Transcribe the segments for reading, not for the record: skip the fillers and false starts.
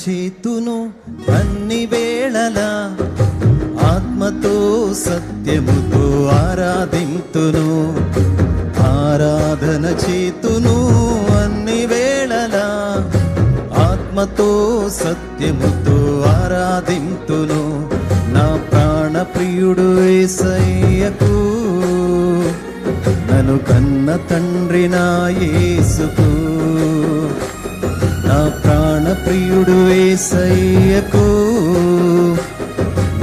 చేతును అన్ని వేళలా, ఆత్మతో సత్యముతో ఆరాధింతును. ఆరాధన చేతును అన్ని వేళలా, ఆత్మతో సత్యముతో ఆరాధింతును. నా ప్రాణ ప్రియుడు యేసయ్యకు, నన్ను కన్న తండ్రి నా యేసుకు. నా ప్రాణ ప్రియుడు యేసయ్యకు,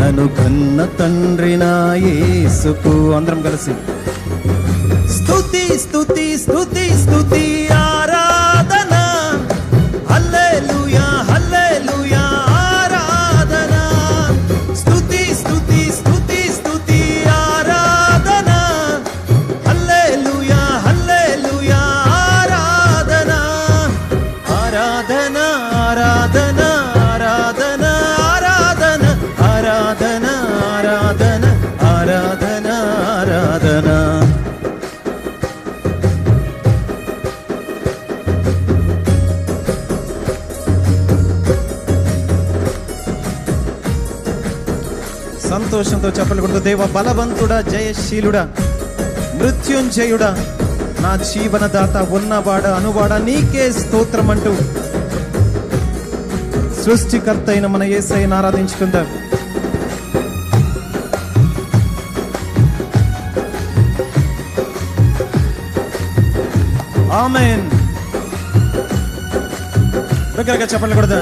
నన్ను కన్న తండ్రి నా యేసుకు. అందరం కలిసి స్తుతి స్తుతి స్తుతి స్తుతి ఆరాధన, హల్లెలూయా హల్లెలూయా ఆరాధన. స్తుతి స్తుతి స్తుతి స్తుతి ఆరాధన, హల్లెలూయా హల్లెలూయా ఆరాధన. ఆరాధన ఆరాధన ఆరాధన ఆరాధన ఆరాధన ఆరాధన ఆరాధన ఆరాధన. సంతోషంతో చెప్పకూడదు. దేవ బలవంతుడా, జయశీలుడా, మృత్యుంజయుడా, నా జీవనదాత, ఉన్నవాడ అనువాడ, నీకే స్తోత్రం అంటూ సృష్టికర్త అయిన మన యేసయ్యను ఆరాధించుకుందాం. ఆమేన్. దగ్గరగా చెప్పండి కూడా.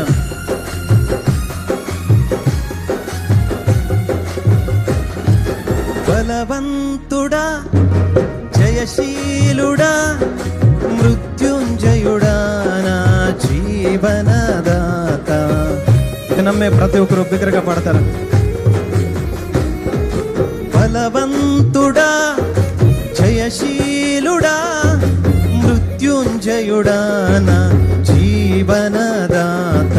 బలవంతుడా, జయశీలుడా, మృత్యుంజయుడా, నా జీవనదాత. ఇది నమ్మే ప్రతి ఒక్కరు బిగ్గరగా పాడతారు. బలవంతుడా, జయశీలుడా, మృత్యుంజయుడా, నా జీవనదాత.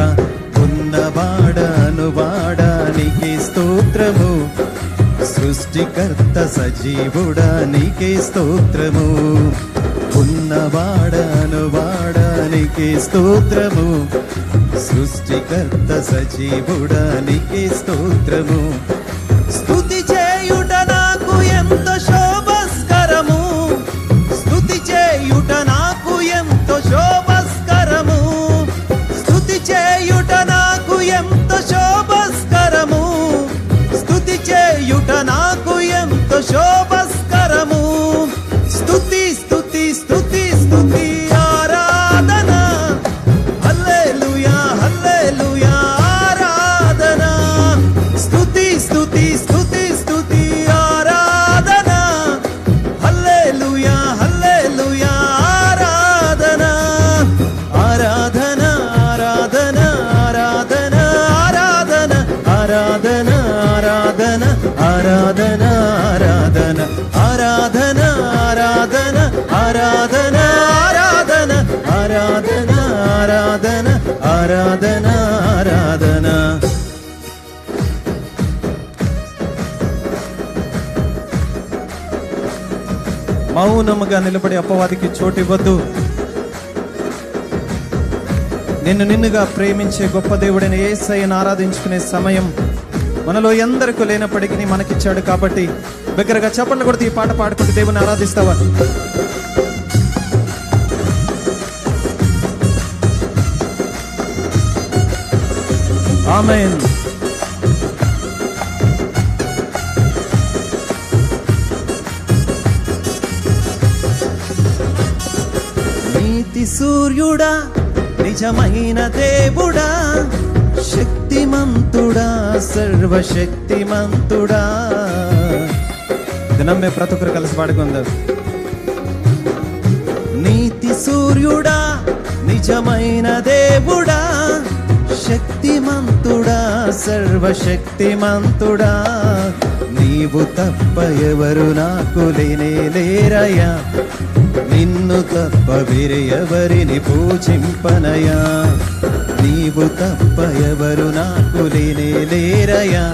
ఉన్నవాడను వాడానికి స్తోత్రము, సృష్టికర్త సజీవుడా నీకే స్తోత్రము. ఉన్నవాడను వాడానికి స్తోత్రము, సృష్టికర్త సజీవుడా నీకే స్తోత్రము. స్తుతి చేయుట నాకు ఎంతో శోభస్కరము, స్తుతి చేయుట నాకు ఎంతో శోభస్కరము, స్తుతి చేయుట నాకు ఎంతో శోభస్కరము, స్తుతి చేయుట నాకు ఎంతో శోభస్కరము. స్తుతి స్తుతి స్తుతి స్తుతి ఆరాధన, హల్లెలూయా హల్లెలూయా ఆరాధన. స్తుతి స్తుతి స్తుతి స్తుతి ఆరాధన, హల్లెలూయా హల్లెలూయా ఆరాధన. ఆరాధన ఆరాధన ఆరాధన ఆరాధన ఆరాధన ఆరాధన ఆరాధన ఆరాధన ఆరాధన ఆరాధన ఆరాధన ఆరాధన ఆరాధన ఆరాధన ఆరాధన ఆరాధన. మౌనముగా నిలబడి అపవాదికి చోటివ్వద్దు. నిన్నుగా ప్రేమించే గొప్ప దేవుడైన యేసయ్యను ఆరాధించుకునే సమయం మనలో ఎందరికీ లేనప్పటికీ మనకిచ్చాడు. కాబట్టి బిగ్గరగా చప్పట్లు కొడుతూ ఈ పాట పాడుకుంటూ దేవుని ఆరాధిస్తావా? ఆమేన్. నీతి సూర్యుడా, నిజమైన దేవుడా, శక్తిమంతుడా, సర్వశక్తిమంతుడా. నమ్మే ప్రతి ఒక్కరు కలిసి పాడుకుందాం. నీతి సూర్యుడా, నిజమైన దేవుడా, శక్తిమంతుడా, సర్వశక్తిమంతుడా. నీవు తప్ప ఎవరు నాకు లేనే లేరయ్యా, నిన్ను తప్ప వేరే ఎవరిని పూజింపనయా. నీవు తప్ప ఎవరు నాకు లేనే లేరయ్యా,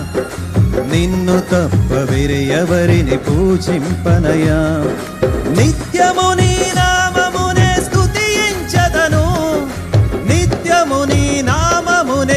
నిన్ను తప్ప వేరే ఎవరిని పూజింపనయా. నిత్యము నీ నామమునే స్తుతించదను, నిత్యము నీ నామమునే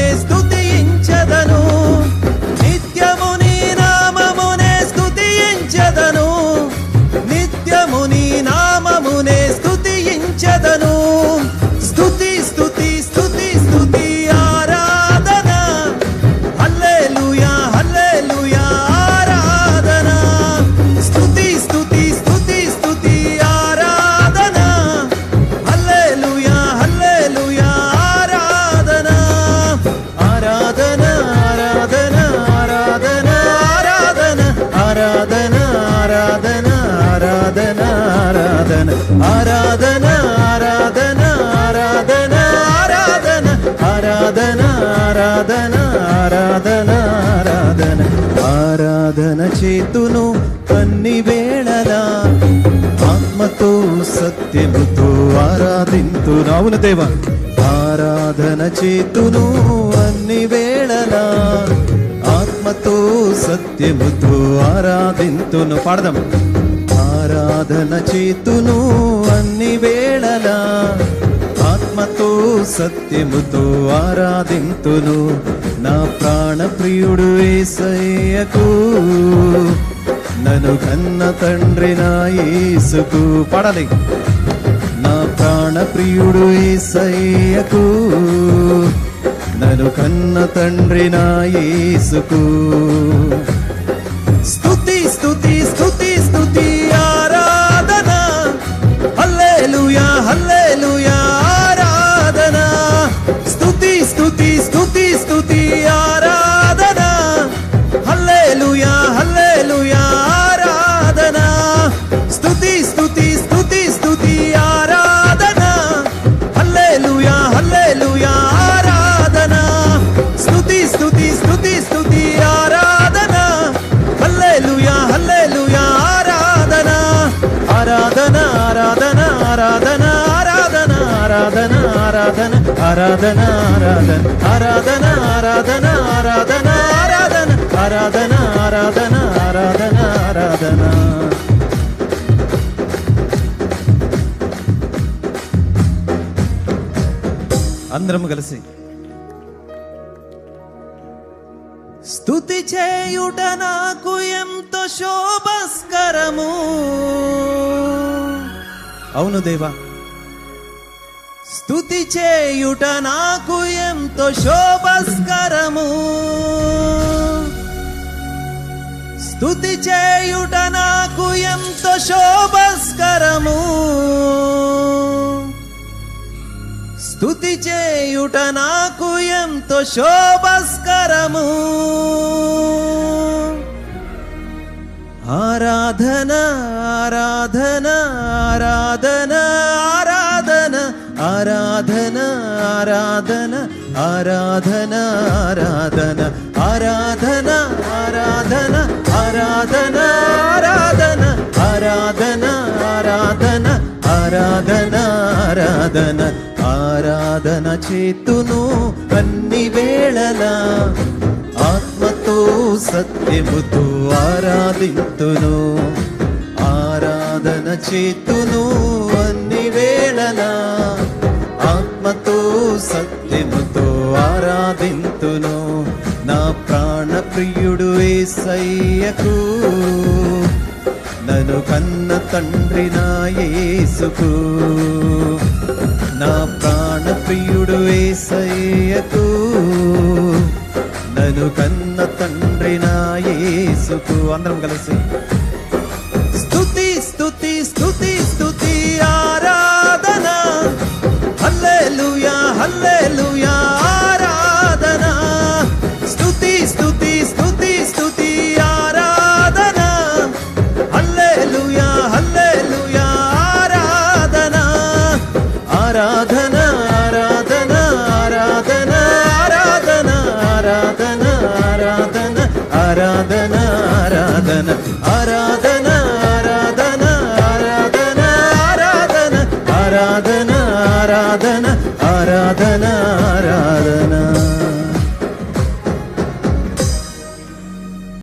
ఆరాధన చేతును అన్ని వేళలా, ఆత్మతో సత్యముతో ఆరాధింతును. అవును దేవా, ఆరాధన చేతును అన్ని వేళలా, ఆత్మతో సత్యముతో ఆరాధింతును. పాడదాం. ఆరాధన చేతును అన్ని వేళలా, ఆత్మతో సత్యముతో ఆరాధింతును. నా ప్రాణ ప్రియుడు యేసయ్యకు, నన్ను కన్న తండ్రి నా యేసుకు. పాడాలి. నా ప్రాణ ప్రియుడు యేసయ్యకు, నన్ను కన్న తండ్రి నా యేసుకు. స్తుతి స్తుతి స్తుతి స్తుతి ఆరాధన, హల్లెలూయా హల్లెలూయా ఆరాధన. స్తుతి స్తుతి స్తుతి స్తుతి ఆరాధన, హల్లెలూయా హల్లెలూయా ఆరాధన. స్తుతి స్తుతి స్తుతి స్తుతి ఆరాధన, హల్లెలూయా హల్లెలూయా ఆరాధన. స్తుతి స్తుతి స్తుతి స్తుతి ఆరాధన, హల్లెలూయా హల్లెలూయా ఆరాధన. ఆరాధన ఆరాధన ఆరాధన ఆరాధన ఆరాధన ఆరాధన ఆరాధన ఆరాధన ఆరాధన ఆరాధన ఆరాధన ఆరాధన ఆరాధన ఆరాధన ఆరాధన. అందరం కలిసి స్తుతి చేయుట నాకు ఎంతో శోభస్కరము. అవును దేవా, స్తుతి చేయుట నాకు ఎంతో శోభస్కరము. స్తుతి చేయుట నాకు ఎంతో శోభస్కరము. స్తుతి చేయుట నాకు ఎంతో శోభస్కరము. ఆరాధన ఆరాధన ఆరాధన ఆరాధన ఆరాధన ఆరాధన ఆరాధన ఆరాధన ఆరాధన ఆరాధన ఆరాధన ఆరాధన ఆరాధన ఆరాధన ఆరాధన ఆరాధన. ఆరాధన చేతును అన్ని వేళలా, ఆత్మతో సత్యముతో ఆరాధింతును. ఆరాధన చేతును అన్ని వేళలా, ఆత్మతో సత్యముతో ఆరాధింతును. నా ప్రాణ ప్రియుడు యేసయ్యకు, నన్ను కన్న తండ్రి నా యేసుకు. నా ప్రాణ ప్రియుడు యేసయ్యకు, నన్ను కన్న తండ్రి నా యేసుకు. అందరం కలిసి స్తుతి స్తుతి స్తుతి స్తుతి ఆరాధన, హల్లెలూయా హల్లెలూయా ఆరాధన. స్తుతి స్తుతి స్తుతి స్తుతి ఆరాధన, హల్లెలూయా హల్లెలూయా ఆరాధన. ఆరాధన ఆరాధన ఆరాధన ఆరాధన ఆరాధన ఆరాధన ఆరాధన ఆరాధన ఆరాధన